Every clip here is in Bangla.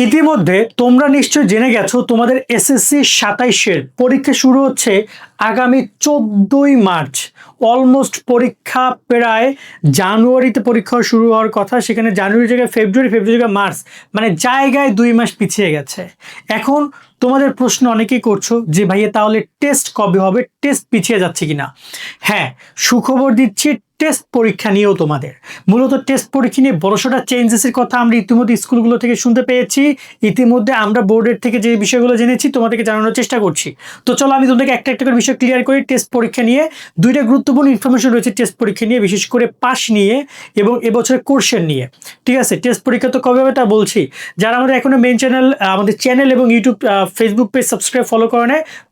ইতিমধ্যে তোমরা নিশ্চয়ই জেনে গেছো তোমাদের এসএসসি 27-এর পরীক্ষা শুরু হচ্ছে আগামী 14ই মার্চ। অলমোস্ট পরীক্ষা প্রায় জানুয়ারিতে পরীক্ষা শুরু হওয়ার কথা, সেখানে জানুয়ারি জায়গায় ফেব্রুয়ারি জায়গায় মার্চ, মানে জায়গায় 2 মাস পিছিয়ে গেছে। এখন তোমাদের প্রশ্ন অনেকেই করছো যে ভাইয়া তাহলে টেস্ট কবে হবে, টেস্ট পিছিয়ে যাচ্ছে কিনা। হ্যাঁ, সুখবর দিচ্ছি, টেস্ট পরীক্ষা নিয়েও তোমাদের মূলত টেস্ট পরীক্ষা নিয়ে বড়সড় চেঞ্জেসের কথা আমরা ইতিমধ্যে স্কুলগুলো থেকে শুনতে পেয়েছি। ইতিমধ্যে আমরা বোর্ডের থেকে যে বিষয়গুলো জেনেছি তোমাদেরকে জানানোর চেষ্টা করছি। তো চলো আমি তোমাদেরকে একটা একটা করে বিষয় ক্লিয়ার করি। টেস্ট পরীক্ষা নিয়ে দুইটা গুরুত্বপূর্ণ ইনফরমেশন রয়েছে টেস্ট পরীক্ষা নিয়ে, বিশেষ করে পাস নিয়ে এবং এবছরের কোর্সের নিয়ে। ঠিক আছে, টেস্ট পরীক্ষা তো কবে হবে তা বলছি। যারা আমাদের এখনো মেইন চ্যানেল, আমাদের চ্যানেল এবং YouTube Facebook page subscribe follow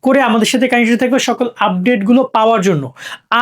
করে আমাদের সাথে কানেক্টেড থাকবে সকল আপডেটগুলো পাওয়ার জন্য।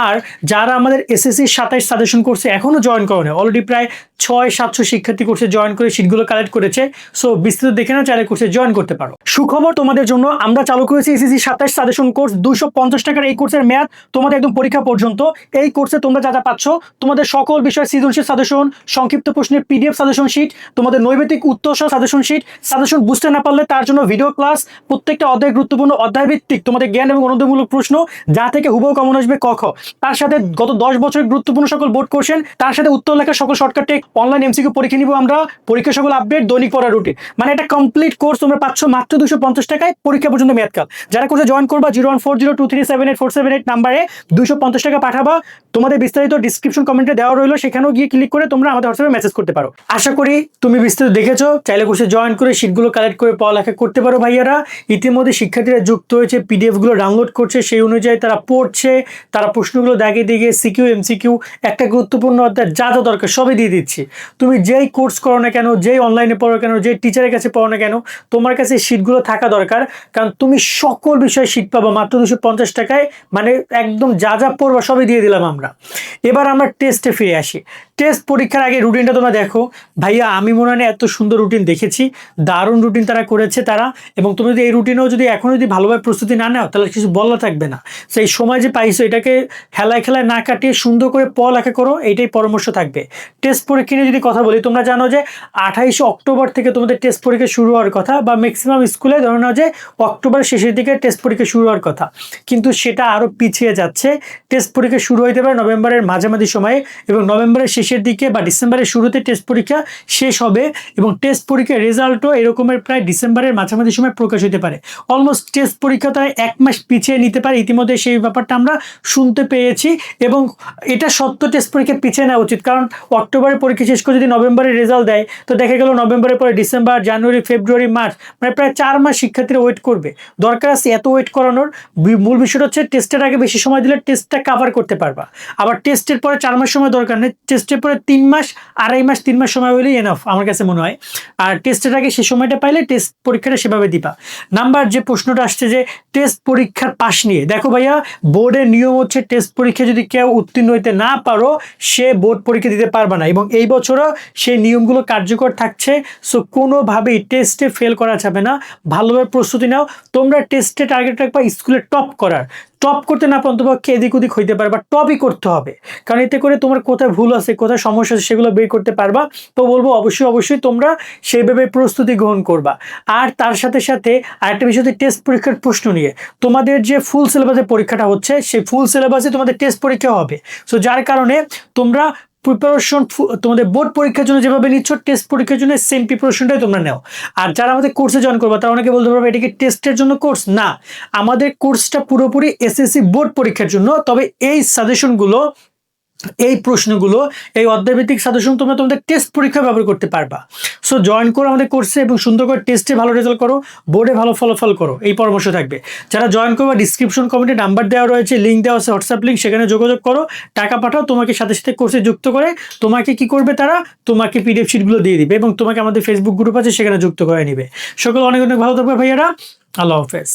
আর যারা আমাদের এসএসসি 27 সাজেশন কোর্সে এখনো জয়েন করে না, অলরেডি প্রায় 600-700 শিক্ষার্থী কোর্সে জয়েন করে সিটগুলো কালেক্ট করেছে। সো বিস্তারিত দেখে নাও, চাইলে কোর্সে জয়েন করতে পারো। সুখবর তোমাদের জন্য, আমরা চালু করেছি এসএসসি 27 সাজেশন কোর্স। 250 টাকার এই কোর্সের মেয়াদ তোমাদের একদম পরীক্ষা পর্যন্ত। এই কোর্সে তোমরা যা যা পাচ্ছ, তোমাদের সকল বিষয় সৃজনশীল সাজেশন, সংক্ষিপ্ত প্রশ্নের পিডিএফ সাজেশন শিট, তোমাদের নৈবেদিক উত্তর সহ সাজেশন শিট, সাজেশন বুঝতে না পারলে তার জন্য ভিডিও ক্লাস, প্রত্যেকটা অধ্যায় গুরুত্বপূর্ণ অধ্যায় ভিত্তিক তোমাদের জ্ঞান এবং অনুদয়মূলক প্রশ্ন, যা থেকে হুবহু কমন আসবে ক খ। তার সাথে গত 10 বছরের গুরুত্বপূর্ণ সকল বোর্ড কোশ্চেন, তার সাথে উত্তর লেখা সকল শর্টকাট টেক, অনলাইন এমসিকিউ পরীক্ষা নিব আমরা, পরীক্ষা সকল আপডেট, দৈনিক পড়া রুটিন, মানে একটা কমপ্লিট কোর্স তোমরা পাচ্ছ মাত্র 250 টাকায় পরীক্ষা পর্যন্ত মেয়াদকাল। যারা কোর্সে জয়েন করবা 01402378478 নাম্বারে 250 টাকা পাঠাবা। তোমাদের বিস্তারিত ডিসক্রিপশন কমেন্টে দেওয়া রইলো, সেখানেও গিয়ে ক্লিক করে তোমরা আমাদের হোয়াটসঅ্যাপে মেসেজ করতে পারো। আশা করি তুমি বিস্তারিত দেখেছো, চাইলে কোর্সে জয়েন করে সিটগুলো কালেক্ট করে পড়ালেখা করতে পারো ভাইয়ারা। ইতিমধ্যে শিক্ষার্থীরা যুক্ত হয়েছে, পিডিএফগুলো ডাউনলোড করছে, সেই অনুযায়ী তারা পড়ছে, তারা প্রশ্নগুলো দাগিয়ে দিকে সিকিউ এমসিকিউ একটা গুরুত্বপূর্ণ অধ্যায় যা যা দরকার সবই দিয়ে দিচ্ছি। তুমি যেই কোর্স করো না কেন, যেই অনলাইনে পড়ো কেন, যেই টিচারের কাছে পড়ো না কেন, তোমার কাছে শিটগুলো থাকা দরকার। কারণ তুমি সকল বিষয়ে শিট পাবো মাত্র 250 টাকায়, মানে একদম যা যা পড়বা সবই দিয়ে দিলাম আমরা। এবার আমরা টেস্টে ফিরে আসি। টেস্ট পরীক্ষার আগে রুটিনটা তোমরা দেখো ভাইয়া, আমি মনে হয় এত সুন্দর রুটিন দেখেছি, দারুণ রুটিন তারা করেছে তারা। এবং তুমি যদি এই রুটিনেও যদি এখনও যদি ভালোভাবে প্রস্তুতি না নাও, তাহলে কিছু বলা থাকবে না। সেই সময় যে পাইছো এটাকে খেলায় না কাটিয়ে সুন্দর করে পড়ালেখা করো, এইটাই পরামর্শ থাকবে। টেস্ট পরীক্ষা নিয়ে যদি কথা বলি, তোমরা জানো যে 28 অক্টোবর থেকে তোমাদের টেস্ট পরীক্ষা শুরু হওয়ার কথা, বা ম্যাক্সিমাম স্কুলে ধরে নাও যে অক্টোবরের শেষের দিকে টেস্ট পরীক্ষা শুরু হওয়ার কথা, কিন্তু সেটা আরও পিছিয়ে যাচ্ছে। টেস্ট পরীক্ষা শুরু হইতে পারে নভেম্বরের মাঝামাঝি সময়ে, এবং নভেম্বরের শেষের দিকে বা ডিসেম্বরের শুরুতে টেস্ট পরীক্ষা শেষ হবে, এবং টেস্ট পরীক্ষার রেজাল্টও এরকমের প্রায় ডিসেম্বরের মাঝামাঝি সময় প্রকাশ হতে পারে। অলমোস্ট টেস্ট পরীক্ষা তারা 1 মাস পিছিয়ে নিতে পারে, ইতিমধ্যে সেই ব্যাপারটা আমরা শুনতে পেয়েছি। এবং এটা সত্য, টেস্ট পরীক্ষা পিছিয়ে নেওয়া উচিত, কারণ অক্টোবরের পরীক্ষা শেষ করে যদি নভেম্বরের রেজাল্ট দেয়, তো দেখা গেল নভেম্বরের পরে ডিসেম্বর, জানুয়ারি, ফেব্রুয়ারি, মার্চ, মানে প্রায় 4 মাস শিক্ষার্থীরা ওয়েট করবে। দরকার আছে এত ওয়েট করানোর? মূল বিষয়টা হচ্ছে টেস্টের আগে বেশি সময় দিলে টেস্টটা কাভার করতে পারবা। আবার টেস্টের পরে 4 মাস সময় দরকার নেই, টেস্টের পরে 3 মাস, 2.5 মাস, 3 মাস সময় হলেই এনাফ আমার কাছে মনে হয়। আর টেস্টের আগে সে সময়টা পাইলে টেস্ট পরীক্ষাটা সেভাবে দিবা। নাম্বার যে প্রশ্নটা আসছে যে টেস্ট পরীক্ষার পাশ নিয়ে, দেখো ভাইয়া, বোর্ডের নিয়ম হচ্ছে টেস্ট পরীক্ষা যদি কেউ উত্তীর্ণ হইতে না পারো, সে বোর্ড পরীক্ষা দিতে পারবে না, এবং এই বছরও সেই নিয়মগুলো কার্যকর থাকছে। সো কোনোভাবেই টেস্টে ফেল করা যাবে না, ভালোভাবে প্রস্তুতি নাও। তোমরা টেস্টে টার্গেট রাখবা স্কুলে টপ করার, টপ করতে না পারো অন্তপক্ষে এদিক ওদিক হইতে পারে, বা টপই করতে হবে, কারণ এতে করে তোমার কোথায় ভুল আছে, কোথায় সমস্যা আছে, সেগুলো বের করতে পারবা। তো বলবো অবশ্যই তোমরা সেইভাবে প্রস্তুতি গ্রহণ করবা। আর তার সাথে সাথে আরেকটা বিষয়, টেস্ট পরীক্ষার প্রশ্ন নিয়ে তোমাদের যে ফুল সিলেবাসের পরীক্ষাটা হচ্ছে, সেই ফুল সিলেবাসে তোমাদের টেস্ট পরীক্ষা হবে। সো যার কারণে তোমরা প্রিপারেশন তোমাদের বোর্ড পরীক্ষার জন্য যেভাবে নিচ্ছ, টেস্ট পরীক্ষার জন্য সেম প্রিপারেশনটাই তোমরা নাও। আর যারা আমাদের কোর্সে জয়েন করবে, তারা অনেকে বলতে পারবে এটা কি টেস্টের জন্য কোর্স? না, আমাদের কোর্সটা পুরোপুরি এসএসসি বোর্ড পরীক্ষার জন্য। তবে এই সাজেশনগুলো, এই প্রশ্নগুলো, এই অধ্যায়ভিত্তিক সাজেশন তোমরা তোমাদের টেস্ট পরীক্ষা ব্যবহার করতে পারবা। সো জয়েন করো আমাদের কোর্সে এবং সুন্দর করে টেস্টে ভালো রেজাল্ট করো, বোর্ডে ভালো ফলাফল করো, এই পরামর্শ থাকবে। যারা জয়েন করবে, ডিসক্রিপশন কমেন্টে নাম্বার দেওয়া রয়েছে, লিঙ্ক দেওয়া আছে, হোয়াটসঅ্যাপ লিঙ্ক, সেখানে যোগাযোগ করো, টাকা পাঠাও, তোমাকে সাথে সাথে কোর্সে যুক্ত করে তোমাকে কি করবে, তারা তোমাকে পিডিএফ শিটগুলো দিয়ে দিবে, এবং তোমাকে আমাদের ফেসবুক গ্রুপ আছে সেখানে যুক্ত করে নিবে। সকল অনেক ভালো থাকবে ভাইয়ারা, আল্লাহ হাফেজ।